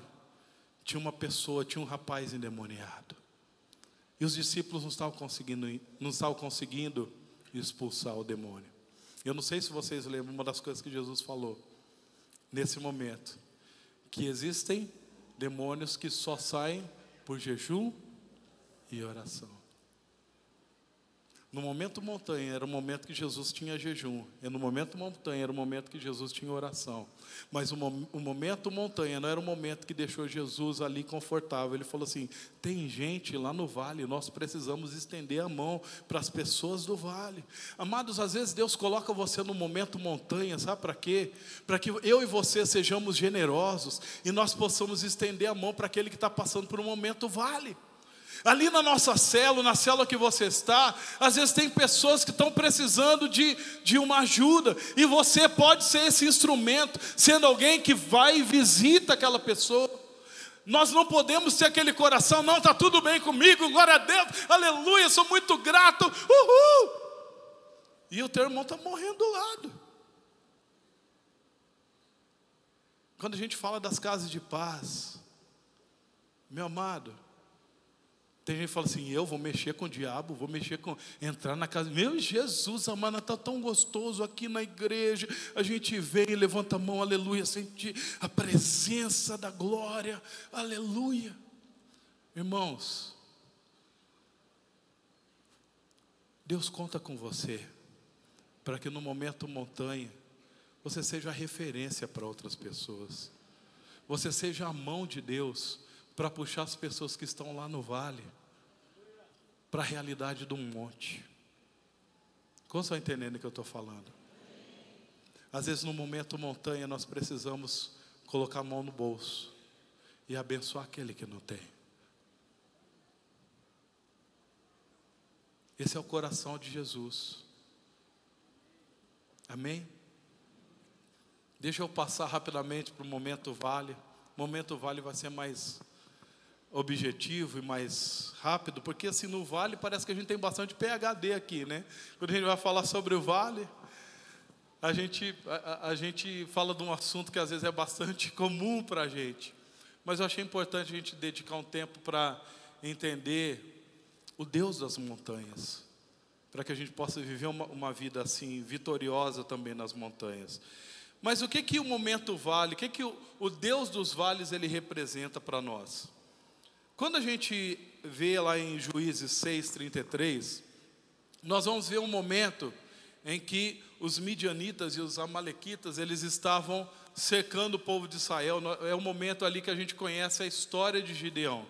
S1: tinha uma pessoa, tinha um rapaz endemoniado. E os discípulos não estavam conseguindo expulsar o demônio. Eu não sei se vocês lembram uma das coisas que Jesus falou nesse momento. Que existem demônios que só saem por jejum e oração. No momento montanha era o momento que Jesus tinha jejum. E no momento montanha era o momento que Jesus tinha oração. Mas o momento montanha não era o momento que deixou Jesus ali confortável. Ele falou assim, tem gente lá no vale, nós precisamos estender a mão para as pessoas do vale. Amados, às vezes Deus coloca você no momento montanha, sabe para quê? Para que eu e você sejamos generosos e nós possamos estender a mão para aquele que está passando por um momento vale. Ali na nossa célula, na célula que você está, às vezes tem pessoas que estão precisando de uma ajuda, e você pode ser esse instrumento, sendo alguém que vai e visita aquela pessoa. Nós não podemos ter aquele coração, não, está tudo bem comigo, glória a Deus, aleluia, sou muito grato, uhul. E o teu irmão está morrendo do lado. Quando a gente fala das casas de paz, meu amado, tem gente que fala assim, eu vou mexer com o diabo, vou mexer com, entrar na casa, meu Jesus, amado, está tão gostoso aqui na igreja, a gente vem, levanta a mão, aleluia, sente a presença da glória, aleluia. Irmãos, Deus conta com você, para que no momento montanha, você seja a referência para outras pessoas, você seja a mão de Deus, para puxar as pessoas que estão lá no vale, para a realidade do monte. Como estão entendendo o que eu estou falando? Às vezes no momento montanha nós precisamos colocar a mão no bolso e abençoar aquele que não tem. Esse é o coração de Jesus. Amém? Deixa eu passar rapidamente para o momento vale. O momento vale vai ser mais objetivo e mais rápido, porque assim no vale parece que a gente tem bastante PhD aqui, né? Quando a gente vai falar sobre o vale, a gente fala de um assunto que às vezes é bastante comum para a gente, mas eu achei importante a gente dedicar um tempo para entender o Deus das montanhas, para que a gente possa viver uma vida assim vitoriosa também nas montanhas. Mas o que que o momento vale, o que que o Deus dos vales ele representa para nós? Quando a gente vê lá em Juízes 6:33, nós vamos ver um momento em que os midianitas e os amalequitas, eles estavam cercando o povo de Israel. É o momento ali que a gente conhece a história de Gideão.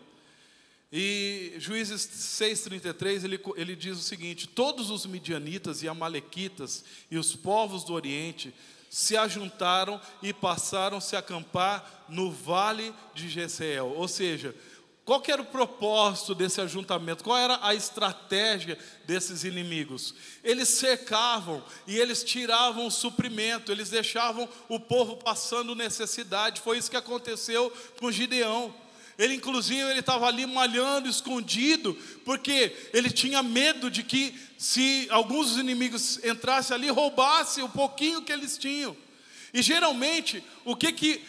S1: E Juízes 6:33, ele diz o seguinte: todos os midianitas e amalequitas e os povos do Oriente se ajuntaram e passaram a se acampar no vale de Jezreel. Ou seja, qual que era o propósito desse ajuntamento? Qual era a estratégia desses inimigos? Eles cercavam e eles tiravam o suprimento, eles deixavam o povo passando necessidade. Foi isso que aconteceu com Gideão. Ele inclusive ele estava ali malhando, escondido, porque ele tinha medo de que se alguns dos inimigos entrassem ali, roubassem o pouquinho que eles tinham. E geralmente, o que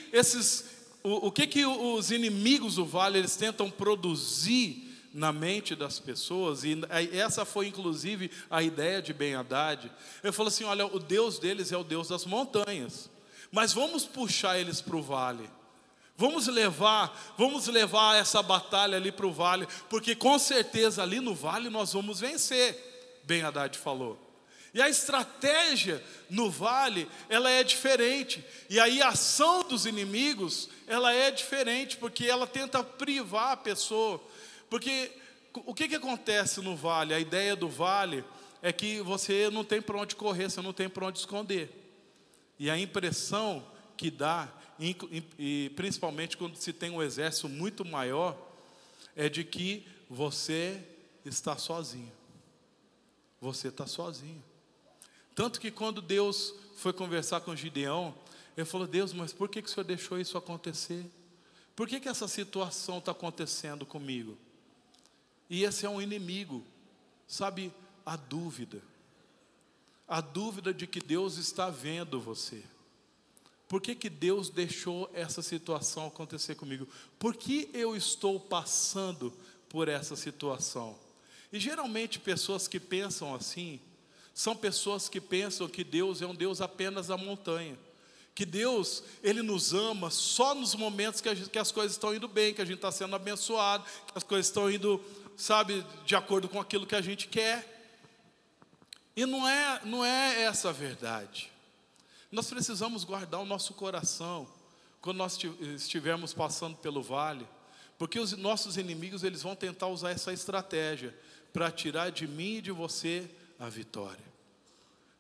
S1: os inimigos do vale eles tentam produzir na mente das pessoas, e essa foi inclusive a ideia de Ben-Hadad. Ele falou assim: olha, o Deus deles é o Deus das montanhas, mas vamos puxar eles para o vale. Vamos levar essa batalha ali para o vale, porque com certeza ali no vale nós vamos vencer, Ben-Hadad falou. E a estratégia no vale, ela é diferente. E aí a ação dos inimigos, ela é diferente, porque ela tenta privar a pessoa. Porque o que acontece no vale? A ideia do vale é que você não tem para onde correr, você não tem para onde esconder. E a impressão que dá, e principalmente quando se tem um exército muito maior, é de que você está sozinho. Você está sozinho. Tanto que quando Deus foi conversar com Gideão, ele falou: Deus, mas por que o Senhor deixou isso acontecer? Por que essa situação está acontecendo comigo? E esse é um inimigo, sabe, a dúvida de que Deus está vendo você. Por que Deus deixou essa situação acontecer comigo? Por que eu estou passando por essa situação? E geralmente pessoas que pensam assim, são pessoas que pensam que Deus é um Deus apenas da montanha. Que Deus, Ele nos ama só nos momentos que as coisas estão indo bem, que a gente está sendo abençoado, que as coisas estão indo, sabe, de acordo com aquilo que a gente quer. E não é essa a verdade. Nós precisamos guardar o nosso coração quando nós estivermos passando pelo vale, porque os nossos inimigos eles vão tentar usar essa estratégia para tirar de mim e de você a vitória.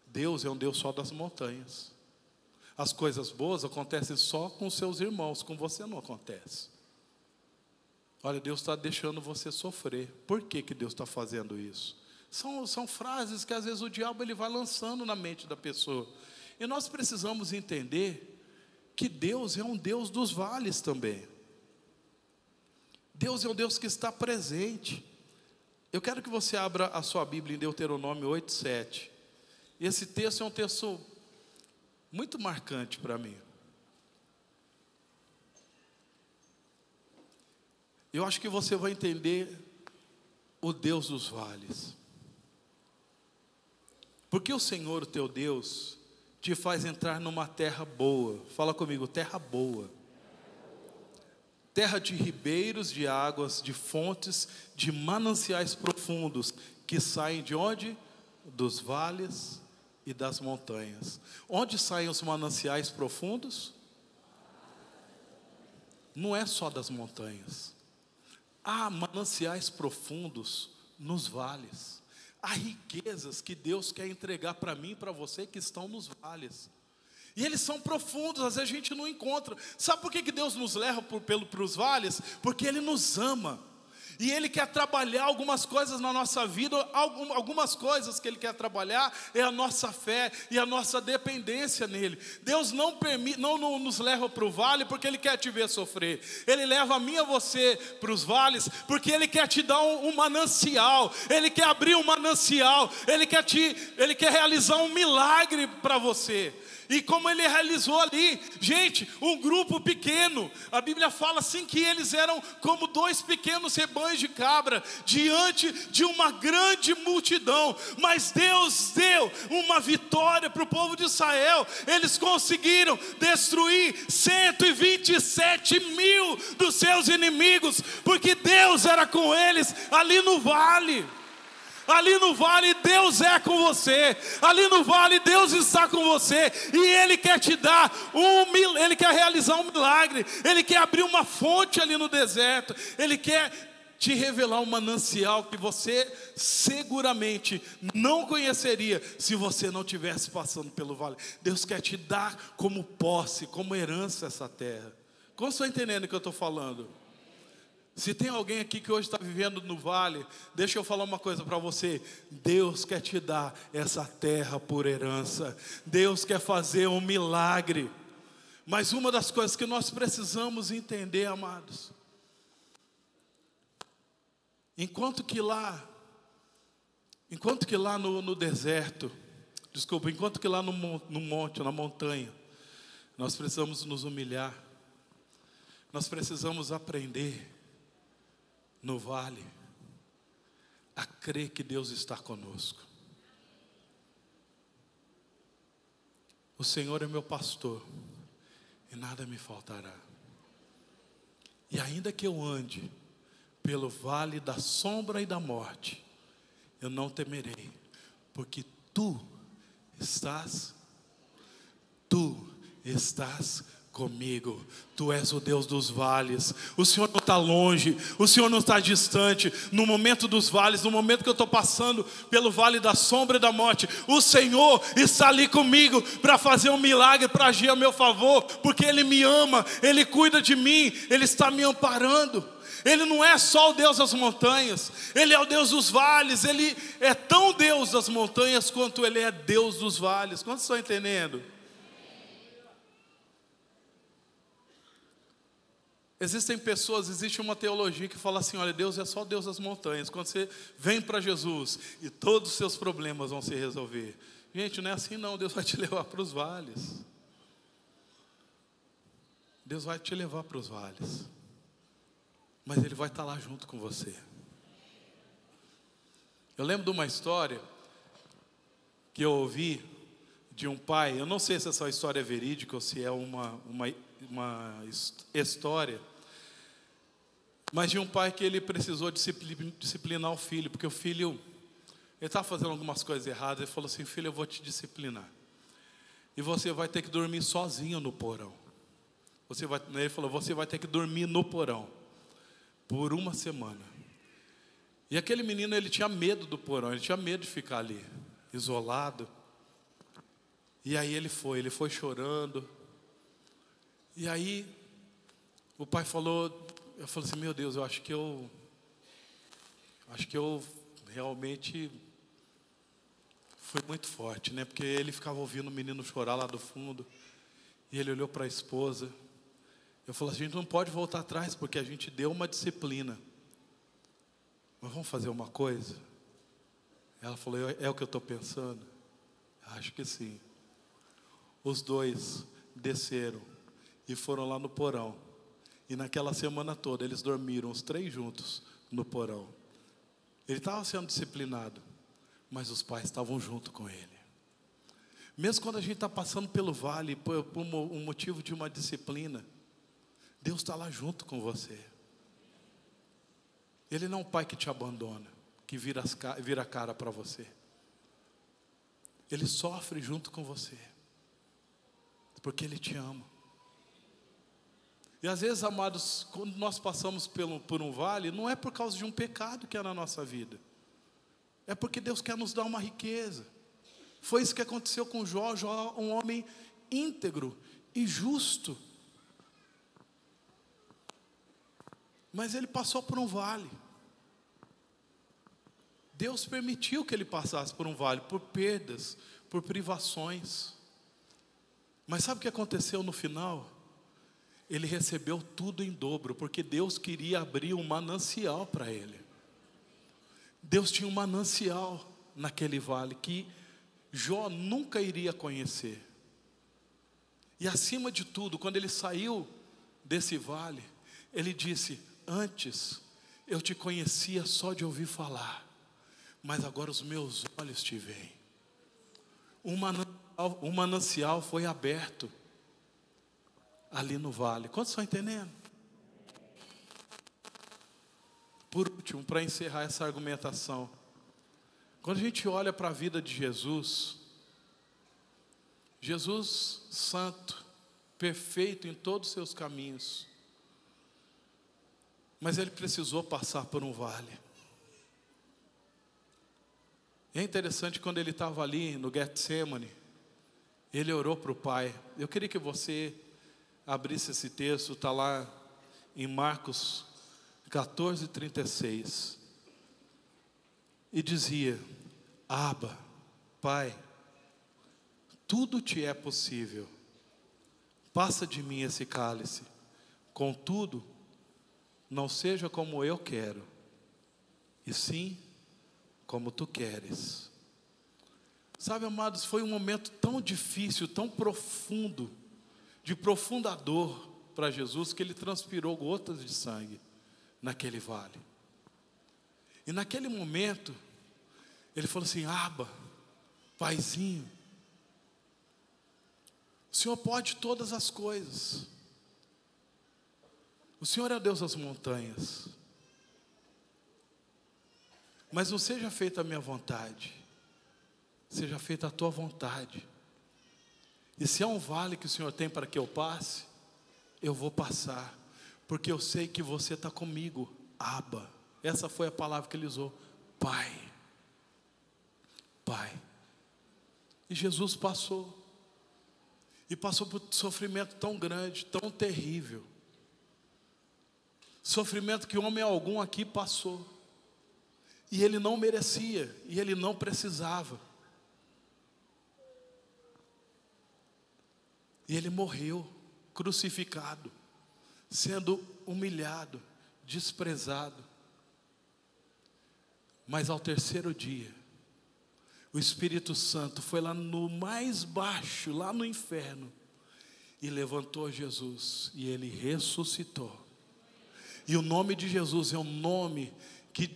S1: Deus é um Deus só das montanhas. As coisas boas acontecem só com seus irmãos, com você não acontece. Olha, Deus está deixando você sofrer. Por que Deus está fazendo isso? São frases que às vezes o diabo ele vai lançando na mente da pessoa. E nós precisamos entender que Deus é um Deus dos vales também. Deus é um Deus que está presente. Eu quero que você abra a sua Bíblia em Deuteronômio 8:7. Esse texto é um texto muito marcante para mim. Eu acho que você vai entender o Deus dos vales. Porque o Senhor, o teu Deus, te faz entrar numa terra boa. Fala comigo, terra boa. Terra de ribeiros de águas, de fontes, de mananciais profundos, que saem de onde? Dos vales e das montanhas. Onde saem os mananciais profundos? Não é só das montanhas. Há mananciais profundos nos vales. Há riquezas que Deus quer entregar para mim e para você que estão nos vales. E eles são profundos, às vezes a gente não encontra. Sabe por que Deus nos leva para os vales? Porque Ele nos ama. E Ele quer trabalhar algumas coisas na nossa vida. Algumas coisas que Ele quer trabalhar é a nossa fé e a nossa dependência nele. Deus não nos leva para o vale porque Ele quer te ver sofrer. Ele leva a mim e a você para os vales porque Ele quer te dar um manancial. Ele quer abrir um manancial. Ele quer realizar um milagre para você. E como Ele realizou ali, gente, um grupo pequeno. A Bíblia fala assim que eles eram como 2 pequenos rebanhos milhões de cabras diante de uma grande multidão, mas Deus deu uma vitória para o povo de Israel. Eles conseguiram destruir 127 mil dos seus inimigos, porque Deus era com eles ali no vale. Ali no vale Deus é com você, ali no vale Deus está com você, e Ele quer te dar Ele quer realizar um milagre, Ele quer abrir uma fonte ali no deserto, Ele quer te revelar um manancial que você seguramente não conheceria se você não estivesse passando pelo vale. Deus quer te dar como posse, como herança essa terra. Como estão entendendo o que eu estou falando? Se tem alguém aqui que hoje está vivendo no vale, deixa eu falar uma coisa para você. Deus quer te dar essa terra por herança. Deus quer fazer um milagre. Mas uma das coisas que nós precisamos entender, amados, enquanto que lá no deserto, enquanto que lá no monte, na montanha, nós precisamos nos humilhar, nós precisamos aprender no vale a crer que Deus está conosco. O Senhor é meu pastor e nada me faltará. E ainda que eu ande pelo vale da sombra e da morte, eu não temerei, porque tu estás comigo. Tu és o Deus dos vales. O Senhor não está longe, o Senhor não está distante. No momento dos vales, no momento que eu estou passando pelo vale da sombra e da morte, o Senhor está ali comigo para fazer um milagre, para agir a meu favor, porque Ele me ama, Ele cuida de mim, Ele está me amparando. Ele não é só o Deus das montanhas, Ele é o Deus dos vales. Ele é tão Deus das montanhas quanto Ele é Deus dos vales. Quantos estão entendendo? Existem pessoas, existe uma teologia que fala assim: olha, Deus é só Deus das montanhas. Quando você vem para Jesus e todos os seus problemas vão se resolver. Gente, não é assim não. Deus vai te levar para os vales. Deus vai te levar para os vales, mas Ele vai estar lá junto com você. Eu lembro de uma história que eu ouvi de um pai. Eu não sei se essa história é verídica ou se é uma história, mas de um pai que ele precisou disciplinar o filho, porque o filho, ele estava fazendo algumas coisas erradas. Ele falou assim: filho, eu vou te disciplinar, e você vai ter que dormir sozinho no porão. Ele falou: você vai ter que dormir no porão por uma semana. E aquele menino, ele tinha medo do porão, ele tinha medo de ficar ali, isolado. E aí ele foi chorando. E aí o pai falou, eu falei assim: meu Deus, eu acho que eu realmente fui muito forte, né? Porque ele ficava ouvindo o menino chorar lá do fundo. E ele olhou para a esposa. Eu falei assim: a gente não pode voltar atrás, porque a gente deu uma disciplina. Mas vamos fazer uma coisa? Ela falou: é o que eu estou pensando? Acho que sim. Os dois desceram e foram lá no porão. E naquela semana toda eles dormiram, os três juntos, no porão. Ele estava sendo disciplinado, mas os pais estavam junto com ele. Mesmo quando a gente está passando pelo vale, por um motivo de uma disciplina, Deus está lá junto com você. Ele não é um pai que te abandona, que vira a cara para você. Ele sofre junto com você, porque Ele te ama. E às vezes, amados, quando nós passamos por um vale, não é por causa de um pecado que é na nossa vida, é porque Deus quer nos dar uma riqueza. Foi isso que aconteceu com Jó. Jó, um homem íntegro e justo, mas ele passou por um vale. Deus permitiu que ele passasse por um vale, por perdas, por privações. Mas sabe o que aconteceu no final? Ele recebeu tudo em dobro, porque Deus queria abrir um manancial para ele. Deus tinha um manancial naquele vale que Jó nunca iria conhecer. E acima de tudo, quando ele saiu desse vale, ele disse: antes Eu te conhecia só de ouvir falar, mas agora os meus olhos te veem. Um manancial foi aberto ali no vale. Quantos estão entendendo? Por último, para encerrar essa argumentação, quando a gente olha para a vida de Jesus, Jesus santo, perfeito em todos os seus caminhos, mas ele precisou passar por um vale. É interessante, quando ele estava ali no Getsemane, ele orou para o Pai. Eu queria que você abrisse esse texto, está lá em Marcos 14:36. E dizia: Abba, Pai, tudo te é possível, passa de mim esse cálice, contudo, não seja como eu quero, e sim como tu queres. Sabe, amados, foi um momento tão difícil, tão profundo, de profunda dor para Jesus, que ele transpirou gotas de sangue naquele vale. E naquele momento, ele falou assim: Abba, Paizinho, o Senhor pode todas as coisas. O Senhor é o Deus das montanhas. Mas não seja feita a minha vontade, seja feita a tua vontade. E se é um vale que o Senhor tem para que eu passe, eu vou passar, porque eu sei que você está comigo. Abba, essa foi a palavra que ele usou. Pai, Pai. E Jesus passou. E passou por um sofrimento tão grande, tão terrível. Sofrimento que homem algum aqui passou. E ele não merecia, e ele não precisava. E ele morreu, crucificado, sendo humilhado, desprezado. Mas ao terceiro dia, o Espírito Santo foi lá no mais baixo, lá no inferno, e levantou Jesus, e ele ressuscitou. E o nome de Jesus é um nome que,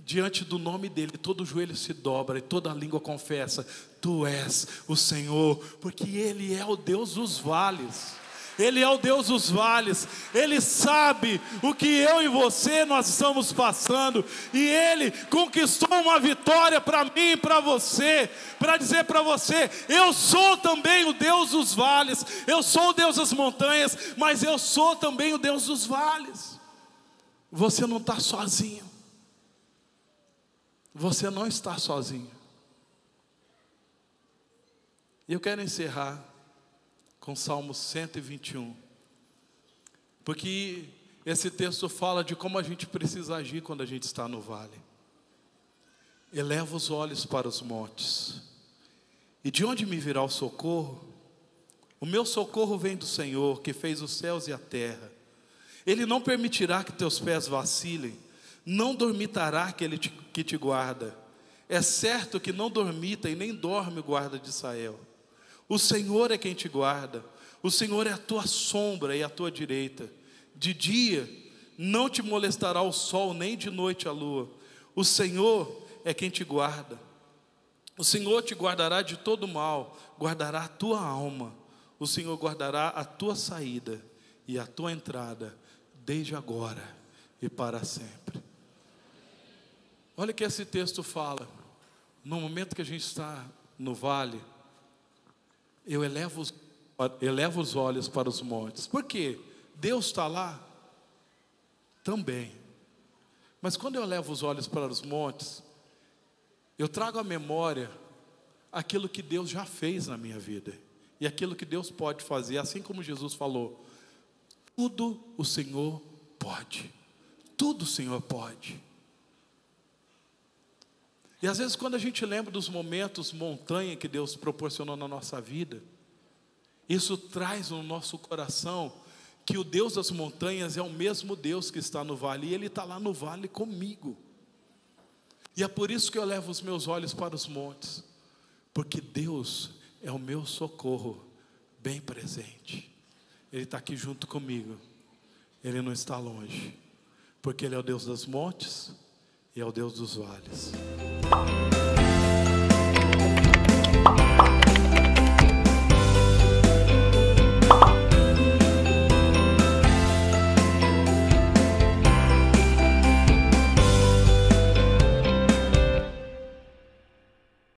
S1: diante do nome dele, todo joelho se dobra e toda língua confessa: tu és o Senhor, porque ele é o Deus dos vales. Ele é o Deus dos vales. Ele sabe o que eu e você nós estamos passando, e ele conquistou uma vitória para mim e para você, para dizer para você: eu sou também o Deus dos vales, eu sou o Deus das montanhas, mas eu sou também o Deus dos vales. Você não está sozinho. Você não está sozinho. E eu quero encerrar com Salmo 121, porque esse texto fala de como a gente precisa agir quando a gente está no vale. Eleva os olhos para os montes, e de onde me virá o socorro? O meu socorro vem do Senhor, que fez os céus e a terra. Ele não permitirá que teus pés vacilem, não dormitará aquele que te guarda. É certo que não dormita e nem dorme o guarda de Israel. O Senhor é quem te guarda, o Senhor é a tua sombra e a tua direita. De dia não te molestará o sol, nem de noite a lua. O Senhor é quem te guarda. O Senhor te guardará de todo mal, guardará a tua alma. O Senhor guardará a tua saída e a tua entrada, desde agora e para sempre. Olha o que esse texto fala. No momento que a gente está no vale, eu elevo os olhos para os montes. Por quê? Deus está lá? Também. Mas quando eu levo os olhos para os montes, eu trago à memória aquilo que Deus já fez na minha vida, e aquilo que Deus pode fazer. Assim como Jesus falou: tudo o Senhor pode. Tudo o Senhor pode. E às vezes, quando a gente lembra dos momentos montanha que Deus proporcionou na nossa vida, isso traz no nosso coração que o Deus das montanhas é o mesmo Deus que está no vale, e Ele está lá no vale comigo. E é por isso que eu levo os meus olhos para os montes, porque Deus é o meu socorro bem presente. Ele está aqui junto comigo, Ele não está longe. porque Ele é o Deus dos montes e é o Deus dos vales.